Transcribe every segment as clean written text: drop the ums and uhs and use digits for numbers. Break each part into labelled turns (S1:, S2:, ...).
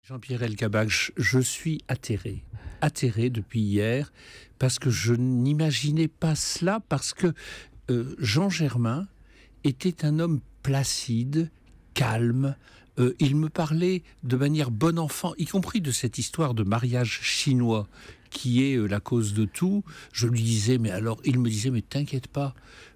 S1: Jean-Pierre Elkabbach, je suis atterré depuis hier, parce que je n'imaginais pas cela, parce que Jean Germain était un homme placide, calme. Il me parlait de manière bon enfant, y compris de cette histoire de mariage chinois qui est la cause de tout. Je lui disais, mais alors, il me disait, mais t'inquiète pas,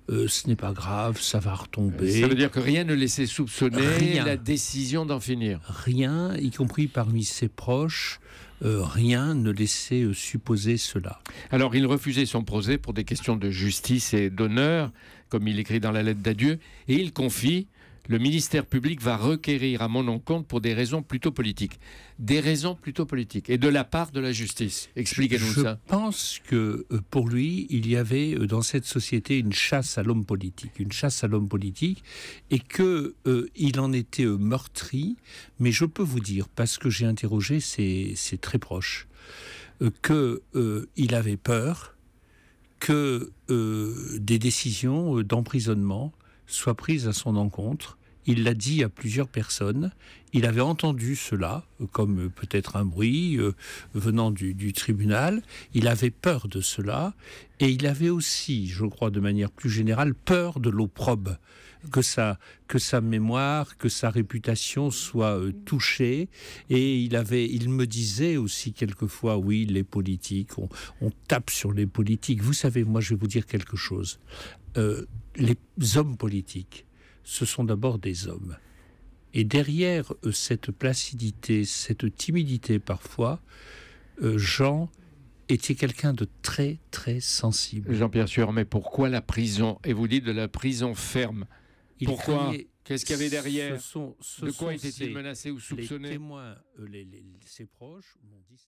S1: ce n'est pas grave, ça va retomber.
S2: Ça veut dire que rien ne laissait soupçonner
S1: Rien.
S2: la décision d'en finir.
S1: Rien, y compris parmi ses proches, rien ne laissait supposer cela.
S2: Alors, il refusait son procès pour des questions de justice et d'honneur, comme il écrit dans la lettre d'adieu, et il confie: le ministère public va requérir à mon encontre pour des raisons plutôt politiques. Des raisons plutôt politiques. Et de la part de la justice. Expliquez-nous ça.
S1: Je pense que pour lui, il y avait dans cette société une chasse à l'homme politique. Et qu'il en était meurtri. Mais je peux vous dire, parce que j'ai interrogé ses très proches, qu'il avait peur que des décisions d'emprisonnement soient prises à son encontre. Il l'a dit à plusieurs personnes. Il avait entendu cela, comme peut-être un bruit venant du tribunal. Il avait peur de cela. Et il avait aussi, je crois de manière plus générale, peur de l'opprobre. Que sa mémoire, que sa réputation soit touchée. Et il me disait aussi quelquefois, oui, les politiques, on tape sur les politiques. Vous savez, moi je vais vous dire quelque chose. Les hommes politiques, ce sont d'abord des hommes. Et derrière cette placidité, cette timidité parfois, Jean était quelqu'un de très, très sensible.
S2: Jean-Pierre Sueur, mais pourquoi la prison? Et vous dites de la prison ferme. Pourquoi? Qu'est-ce qu'il y avait derrière? De quoi était-il menacé ou soupçonné?
S1: Les témoins, ses proches m'ont dit...